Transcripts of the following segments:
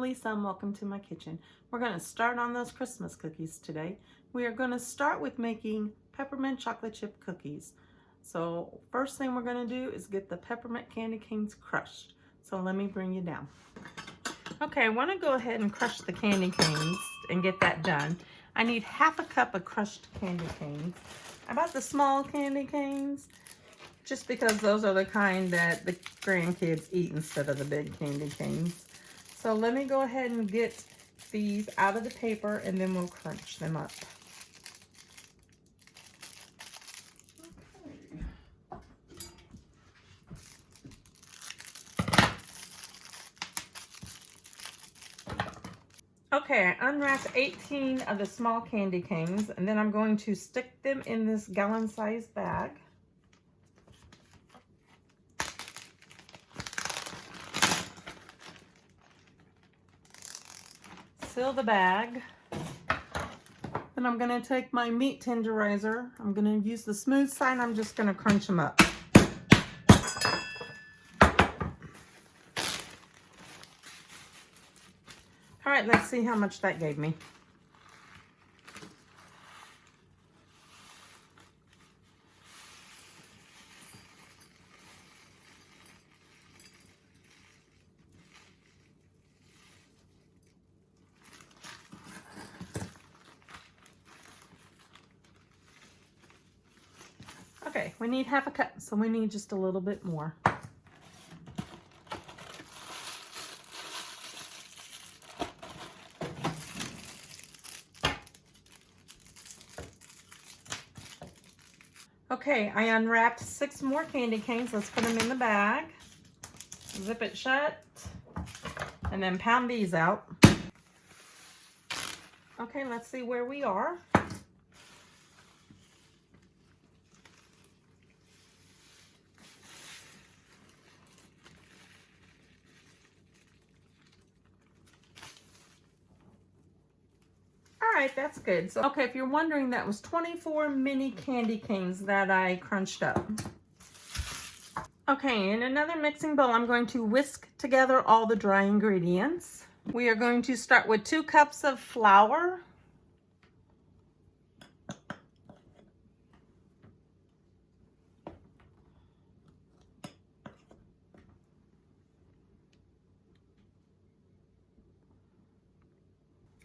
Lisa and welcome to my kitchen. We're going to start on those Christmas cookies today. We are going to start with making peppermint chocolate chip cookies. So first thing we're going to do is get the peppermint candy canes crushed. So let me bring you down. Okay, I want to go ahead and crush the candy canes and get that done. I need half a cup of crushed candy canes. I bought the small candy canes just because those are the kind that the grandkids eat instead of the big candy canes. So let me go ahead and get these out of the paper and then we'll crunch them up. Okay, I unwrapped 18 of the small candy canes and then I'm going to stick them in this gallon-sized bag. Seal the bag. Then I'm going to take my meat tenderizer. I'm going to use the smooth side. I'm just going to crunch them up. All right, let's see how much that gave me. Okay, we need half a cup, so we need just a little bit more. Okay, I unwrapped 6 more candy canes. Let's put them in the bag. Zip it shut, and then pound these out. Okay, let's see where we are. All right, that's good. So, okay, if you're wondering, that was 24 mini candy canes that I crunched up. Okay, in another mixing bowl, I'm going to whisk together all the dry ingredients. We are going to start with 2 cups of flour.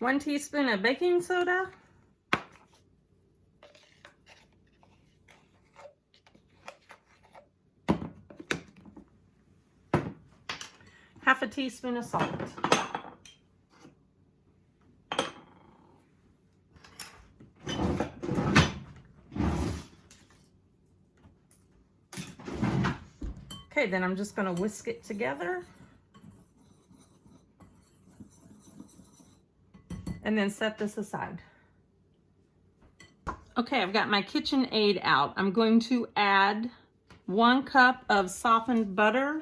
One teaspoon of baking soda. Half a teaspoon of salt. Okay, then I'm just going to whisk it together. And then set this aside. Okay, I've got my KitchenAid out. I'm going to add 1 cup of softened butter.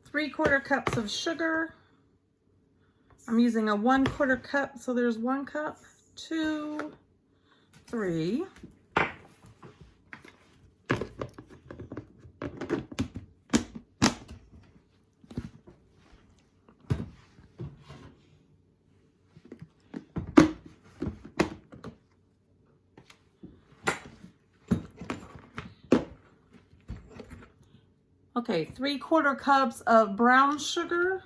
Three-quarter cups of sugar. I'm using a 1/4 cup, so there's 1 cup, 2, 3. Okay, 3/4 cups of brown sugar.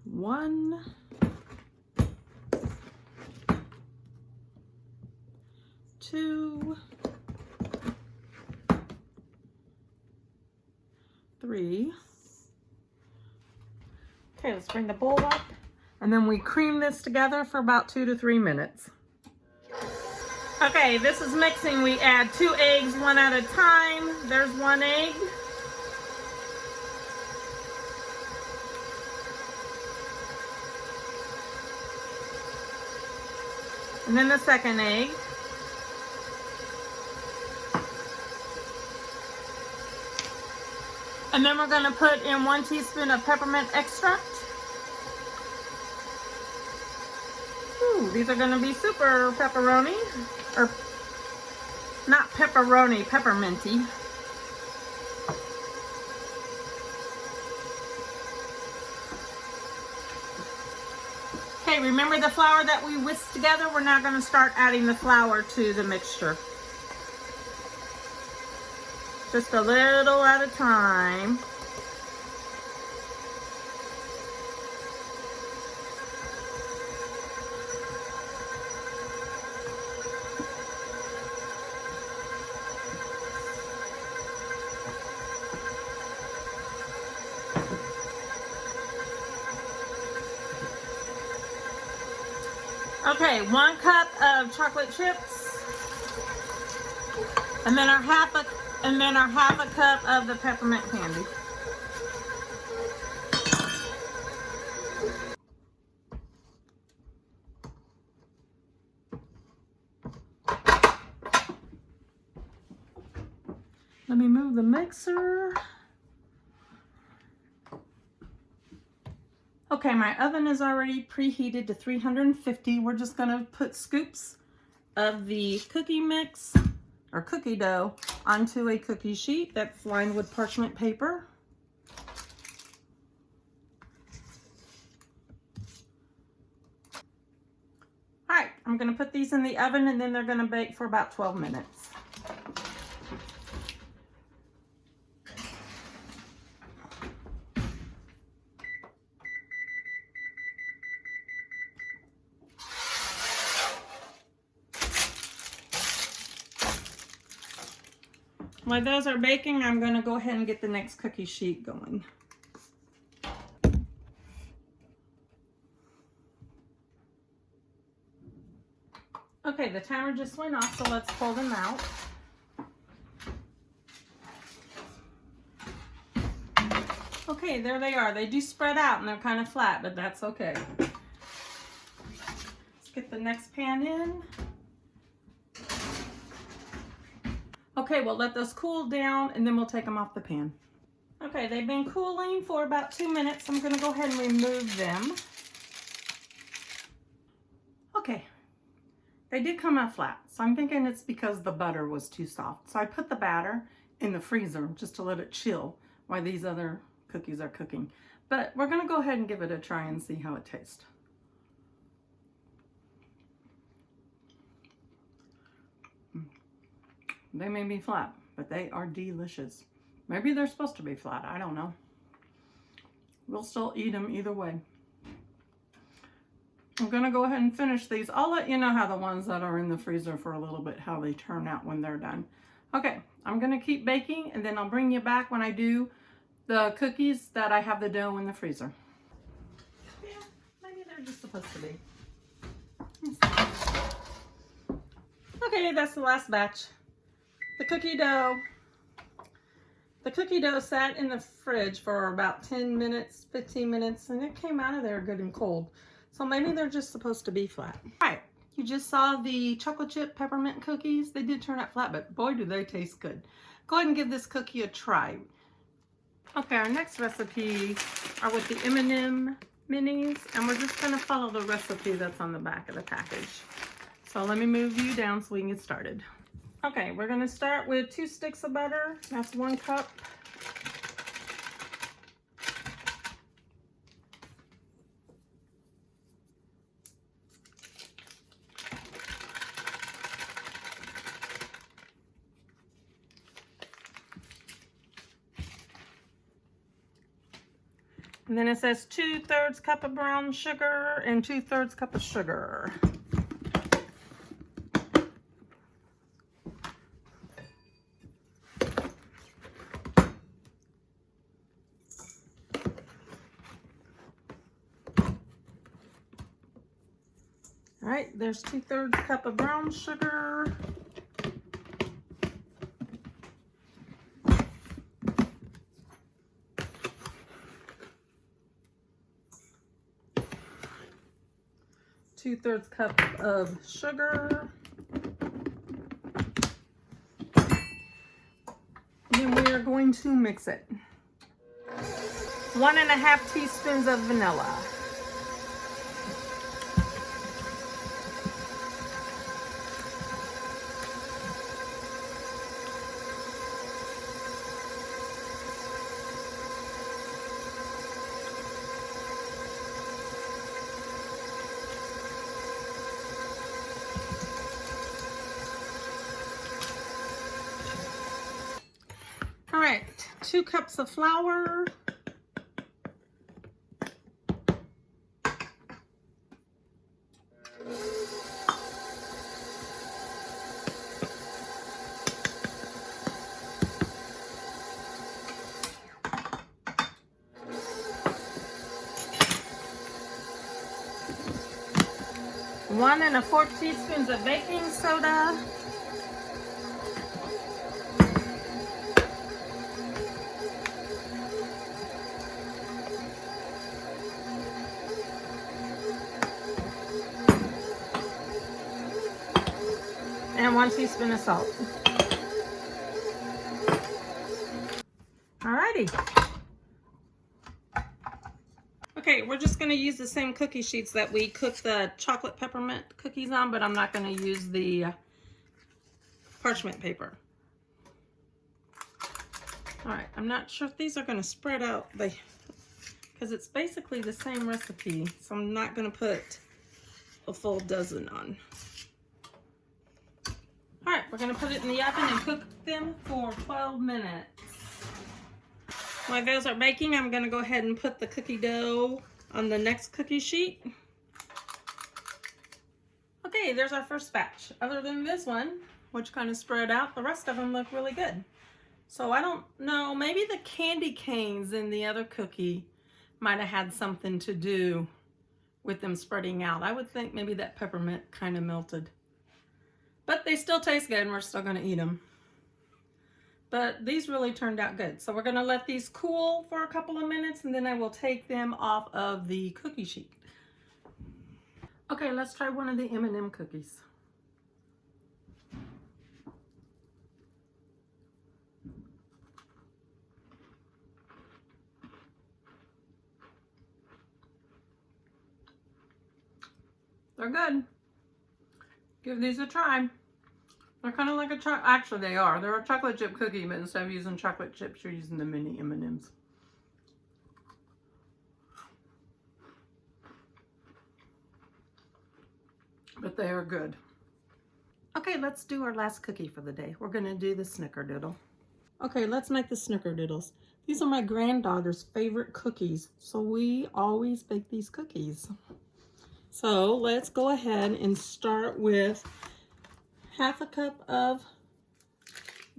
1, 2, 3. Okay, let's bring the bowl up. And then we cream this together for about 2 to 3 minutes. Okay, this is mixing. We add 2 eggs, 1 at a time. There's 1 egg. And then the second egg. And then we're going to put in 1 teaspoon of peppermint extract. Ooh. Ooh, these are going to be super pepperoni, or not pepperoni, pepperminty. Okay, remember the flour that we whisked together? We're now going to start adding the flour to the mixture. Just a little at a time. Okay, 1 cup of chocolate chips, and then our half a cup of the peppermint candy. Let me move the mixer. Okay, my oven is already preheated to 350. We're just gonna put scoops of the cookie mix or cookie dough onto a cookie sheet that's lined with parchment paper. All right, I'm gonna put these in the oven and then they're gonna bake for about 12 minutes. While those are baking, I'm going to go ahead and get the next cookie sheet going. Okay, the timer just went off, so let's pull them out. Okay, there they are. They do spread out and they're kind of flat, but that's okay. Let's get the next pan in. Okay, we'll let those cool down and then we'll take them off the pan. Okay, they've been cooling for about 2 minutes. I'm going to go ahead and remove them. Okay, they did come out flat, so I'm thinking it's because the butter was too soft. So I put the batter in the freezer just to let it chill while these other cookies are cooking. But we're going to go ahead and give it a try and see how it tastes. They may be flat, but they are delicious. Maybe they're supposed to be flat. I don't know. We'll still eat them either way. I'm going to go ahead and finish these. I'll let you know how the ones that are in the freezer for a little bit, how they turn out when they're done. Okay, I'm going to keep baking and then I'll bring you back when I do the cookies that I have the dough in the freezer. Yeah, maybe they're just supposed to be. Okay, that's the last batch. The cookie dough sat in the fridge for about 10 minutes, 15 minutes, and it came out of there good and cold. So maybe they're just supposed to be flat. All right, you just saw the chocolate chip peppermint cookies. They did turn out flat, but boy, do they taste good. Go ahead and give this cookie a try. Okay, our next recipe are with the M&M minis, and we're just gonna follow the recipe that's on the back of the package. So let me move you down so we can get started. Okay, we're going to start with 2 sticks of butter. That's 1 cup. And then it says 2/3 cup of brown sugar and 2/3 cup of sugar. All right, there's 2/3 cup of brown sugar. Two-thirds cup of sugar. Then we are going to mix it. 1½ teaspoons of vanilla. 2 cups of flour. One and a 4 teaspoons of baking soda. And 1 teaspoon of salt. Alrighty. Okay, we're just going to use the same cookie sheets that we cooked the chocolate peppermint cookies on, but I'm not going to use the parchment paper. Alright, I'm not sure if these are going to spread out because it's basically the same recipe, so I'm not going to put a full dozen on. Alright, we're going to put it in the oven and cook them for 12 minutes. While those are baking, I'm going to go ahead and put the cookie dough on the next cookie sheet. Okay, there's our first batch. Other than this one, which kind of spread out, the rest of them look really good. So I don't know, maybe the candy canes in the other cookie might have had something to do with them spreading out. I would think maybe that peppermint kind of melted. But they still taste good and we're still going to eat them. But these really turned out good. So we're going to let these cool for a couple of minutes and then I will take them off of the cookie sheet. Okay, let's try one of the M&M cookies. They're good. Give these a try. They're kind of like a actually they are. They're a chocolate chip cookie, but instead of using chocolate chips, you're using the mini M&Ms. But they are good. Okay, let's do our last cookie for the day. We're gonna do the Snickerdoodle. Okay, let's make the Snickerdoodles. These are my granddaughter's favorite cookies, so we always bake these cookies. So let's go ahead and start with half a cup of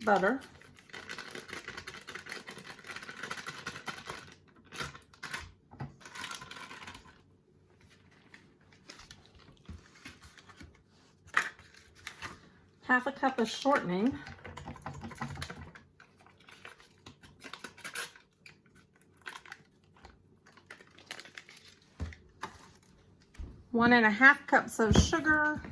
butter. Half a cup of shortening. One and a half cups of sugar.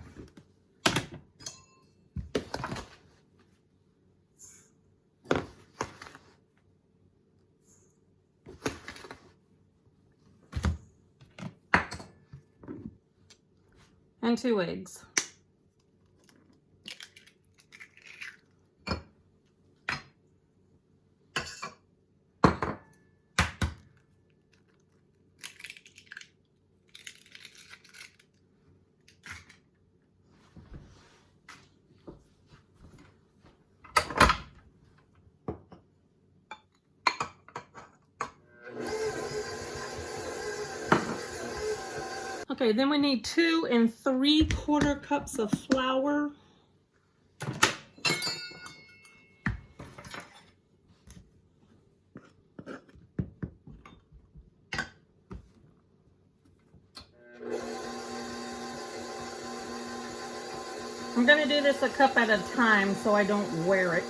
And 2 eggs. Okay, then we need 2 3/4 cups of flour. I'm going to do this a cup at a time so I don't wear it.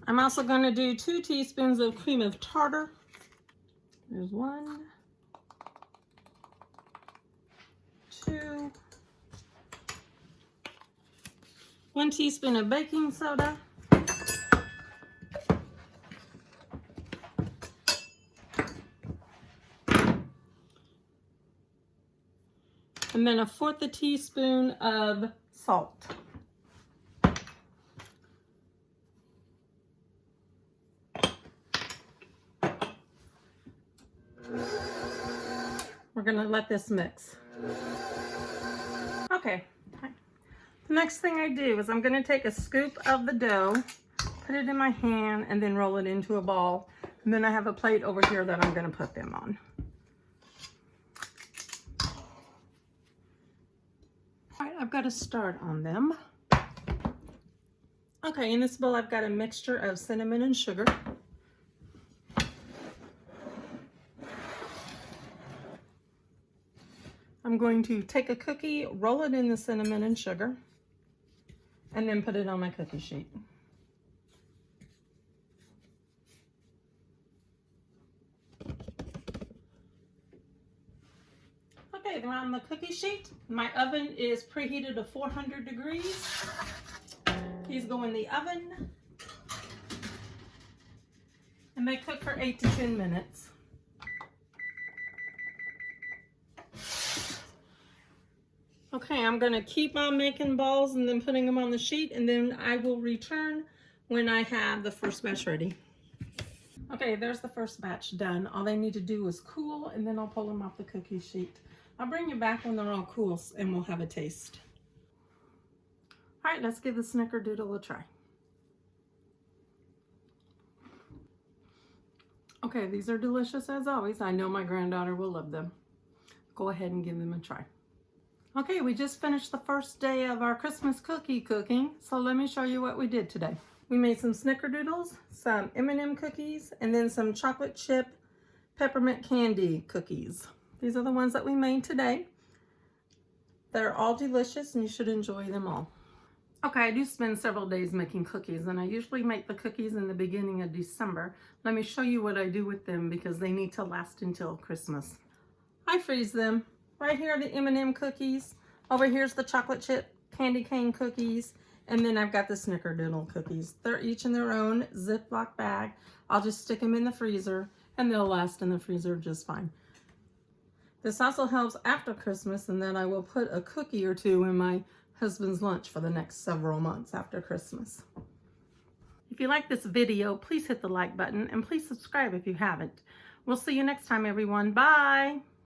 I'm also going to do 2 teaspoons of cream of tartar. There's 1, 2, 1 teaspoon of baking soda. And then 1/4 teaspoon of salt. We're going to let this mix. Okay, the next thing I do is I'm going to take a scoop of the dough, put it in my hand, and then roll it into a ball. And then I have a plate over here that I'm going to put them on. All right, I've got to start on them. Okay, in this bowl I've got a mixture of cinnamon and sugar. I'm going to take a cookie, roll it in the cinnamon and sugar, and then put it on my cookie sheet. Okay, they're on the cookie sheet. My oven is preheated to 400 degrees. These go in the oven, and they cook for 8 to 10 minutes. Okay, I'm going to keep on making balls and then putting them on the sheet, and then I will return when I have the first batch ready. Okay, there's the first batch done. All they need to do is cool, and then I'll pull them off the cookie sheet. I'll bring you back when they're all cool, and we'll have a taste. All right, let's give the Snickerdoodle a try. Okay, these are delicious as always. I know my granddaughter will love them. Go ahead and give them a try. Okay, we just finished the first day of our Christmas cookie cooking, so let me show you what we did today. We made some Snickerdoodles, some M&M cookies, and then some chocolate chip peppermint candy cookies. These are the ones that we made today. They're all delicious and you should enjoy them all. Okay, I do spend several days making cookies, and I usually make the cookies in the beginning of December. Let me show you what I do with them because they need to last until Christmas. I freeze them. Right here are the M&M cookies. Over here's the chocolate chip candy cane cookies. And then I've got the Snickerdoodle cookies. They're each in their own Ziploc bag. I'll just stick them in the freezer and they'll last in the freezer just fine. This also helps after Christmas, and then I will put a cookie or two in my husband's lunch for the next several months after Christmas. If you like this video, please hit the like button and please subscribe if you haven't. We'll see you next time, everyone. Bye.